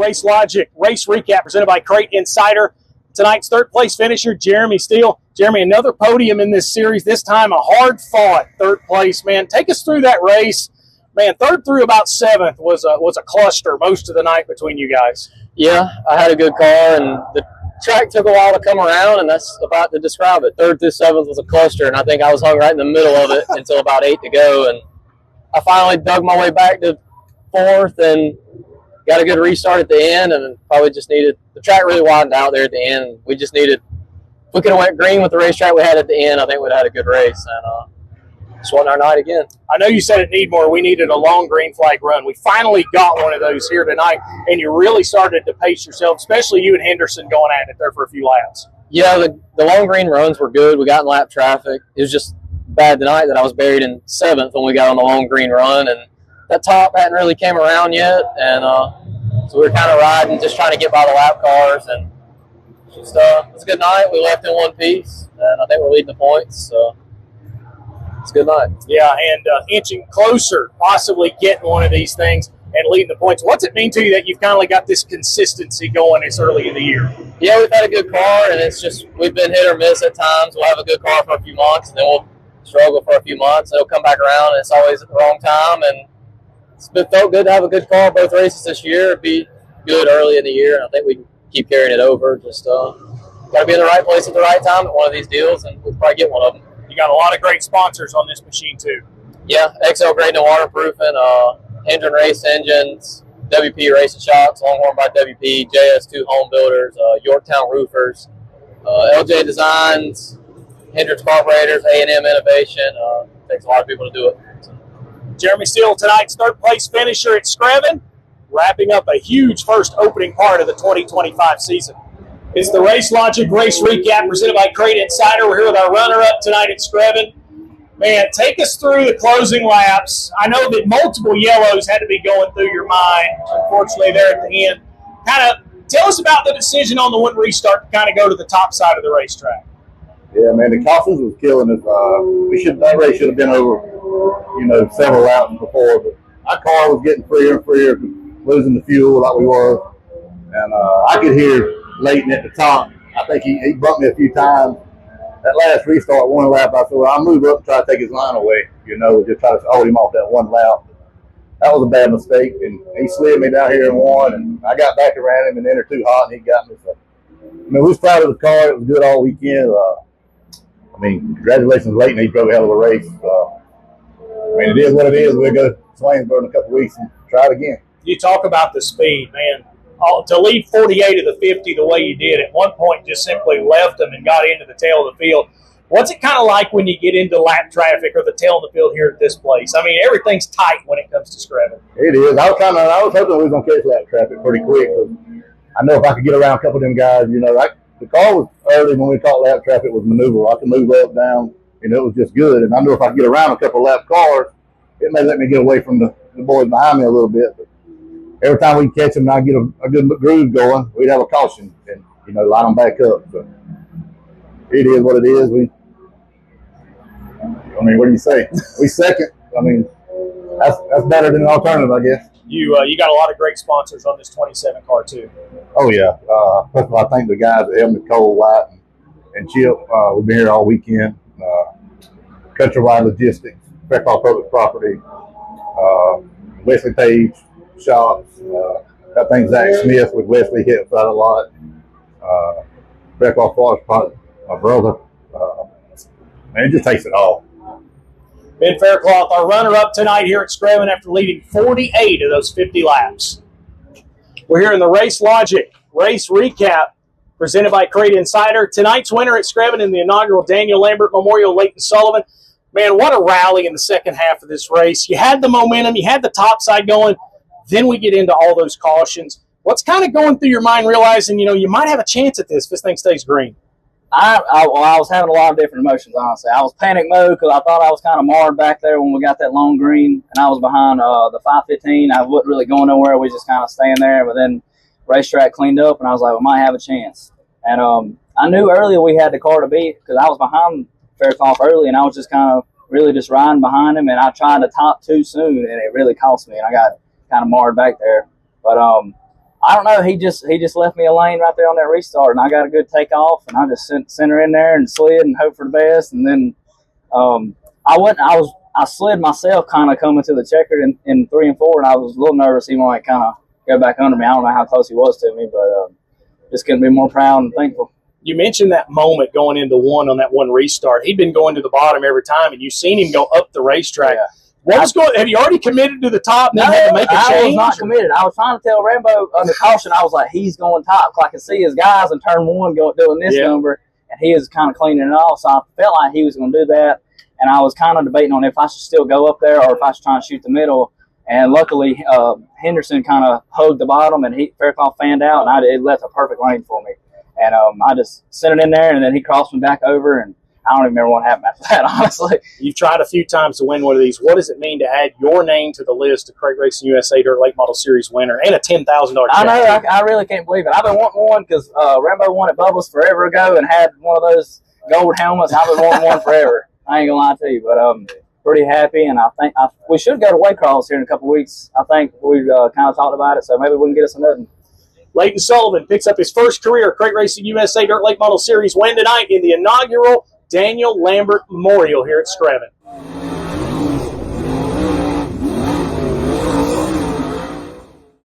Racelogic Race Recap presented by Crate Insider. Tonight's third-place finisher, Jeremy Steele. Jeremy, another podium in this series, this time a hard-fought third place. Man, take us through that race. Man, third through about seventh was a cluster most of the night between you guys. Yeah, I had a good car, and the track took a while to come around, and that's about to describe it. Third through seventh was a cluster, and I think I was hung right in the middle of it until about 8 to go, and I finally dug my way back to fourth and got a good restart at the end, and probably just needed – the track really widened out there at the end. We just needed – if we could have went green with the racetrack we had at the end, I think we'd have had a good race, and just won our night again. I know you said at Needmore we needed a long green flag run. We finally got one of those here tonight, and you really started to pace yourself, especially you and Henderson going at it there for a few laps. Yeah, the long green runs were good. We got in lap traffic. It was just bad tonight that I was buried in seventh when we got on the long green run, and that top hadn't really came around yet, and so we were kind of riding, just trying to get by the lap cars, and just it was a good night. We left in one piece, and I think we're leading the points, so it's a good night. Yeah, and inching closer, possibly getting one of these things and leading the points. What's it mean to you that you've kind of got this consistency going this early in the year? Yeah, we've had a good car, and it's just we've been hit or miss at times. We'll have a good car for a few months, and then we'll struggle for a few months, and it'll come back around, and it's always at the wrong time, and it felt good to have a good car both races this year. It'd be good early in the year, and I think we can keep carrying it over. Just got to be in the right place at the right time at one of these deals, and we'll probably get one of them. You got a lot of great sponsors on this machine, too. Yeah, XL Grading and Waterproofing, Hendren Race Engines, WP Racing Shocks, Longhorn by WP, JS2 Home Builders, Yorktown Roofers, LJ Designs, Hendricks Carburetors, A&M Innovation. Takes a lot of people to do it. Jeremy Steele, tonight's third-place finisher at Screven, wrapping up a huge first opening part of the 2025 season. It's the Racelogic Race Recap presented by Crate Insider. We're here with our runner-up tonight at Screven. Man, take us through the closing laps. I know that multiple yellows had to be going through your mind, unfortunately, there at the end. Kind of tell us about the decision on the one restart to kind of go to the top side of the racetrack. Yeah, man, the cautions was killing us. That race should have been over, several laps before, but our car was getting freer and freer, losing the fuel like we were. And I could hear Leighton at the top. I think he bumped me a few times. That last restart, one lap, I said, well, I'll move up and try to take his line away, just try to hold him off that one lap. That was a bad mistake, and he slid me down here and won, and I got back around him and entered too hot, and he got me. So, we was proud of the car. It was good all weekend. Congratulations, Leighton. He drove a hell of a race. It is what it is. We'll go to Swainsboro in a couple of weeks and try it again. You talk about the speed, man. To lead 48 of the 50 the way you did, at one point just simply left them and got into the tail of the field. What's it kind of like when you get into lap traffic or the tail of the field here at this place? Everything's tight when it comes to Screven. It is. I was hoping we were going to catch lap traffic pretty quick. I know if I could get around a couple of them guys, the car was early when we caught lap traffic was maneuverable. I could move up, down, it was just good. And I know if I could get around a couple of lap cars, it may let me get away from the boys behind me a little bit. But every time we catch them and I get a good groove going, we'd have a caution and, line them back up. So it is what it is. What do you say? We second. That's better than an alternative, I guess. You got a lot of great sponsors on this 27 car, too. Oh, yeah. First of all, I thank the guys at Helmut, Cole, White, and Chip. We've been here all weekend. Countrywide Logistics, Faircloth Public Property, Wesley Page, Shops. Got things Zach Smith with Wesley helps out a lot. Faircloth Forest Park, my brother. It just takes it all. Ben Faircloth, our runner-up tonight here at Screven after leading 48 of those 50 laps. We're here in the Racelogic Race Recap presented by Crate Insider. Tonight's winner at Screven in the inaugural Daniel Lambert Memorial, Leighton Sullivan. Man, what a rally in the second half of this race. You had the momentum. You had the top side going. Then we get into all those cautions. What's kind of going through your mind realizing, you might have a chance at this if this thing stays green? I was having a lot of different emotions, honestly. I was panic mode because I thought I was kind of marred back there when we got that long green, and I was behind the 515. I wasn't really going nowhere. We just kind of staying there, but then racetrack cleaned up, and I was like, we might have a chance. And I knew earlier we had the car to beat because I was behind Faircloth early, and I was just kind of really just riding behind him, and I tried to top too soon, and it really cost me, and I got kind of marred back there. But I don't know. He just left me a lane right there on that restart, and I got a good takeoff, and I just sent her in there and slid and hoped for the best. And then I slid myself kind of coming to the checker in 3 and 4, and I was a little nervous he might kind of go back under me. I don't know how close he was to me, but just couldn't be more proud and thankful. You mentioned that moment going into 1 on that 1 restart. He'd been going to the bottom every time, and you've seen him go up the racetrack. Yeah. Have you already committed to the top and then had to make a change? I was not committed. I was trying to tell Rambo under caution. I was like, he's going top. I could see his guys in turn 1 doing this number, and he was kind of cleaning it off. So I felt like he was going to do that, and I was kind of debating on if I should still go up there or if I should try and shoot the middle. And luckily, Henderson kind of hugged the bottom, and Faircloth fanned out, and it left a perfect lane for me. And I just sent it in there, and then he crossed me back over, and I don't even remember what happened after that, honestly. You've tried a few times to win one of these. What does it mean to add your name to the list of Crate Racing USA Dirt Late Model Series winner and a $10,000 check? I know. I really can't believe it. I've been wanting one because Rambo won at Bubba's forever ago and had one of those gold helmets. I've been wanting one forever. I ain't going to lie to you, but pretty happy. And I think we should go to Waycross here in a couple of weeks. I think we kind of talked about it, so maybe we can get us another. Leighton Sullivan picks up his first career Crate Racing USA Dirt Late Model Series win tonight in the inaugural Daniel Lambert Memorial here at Screven.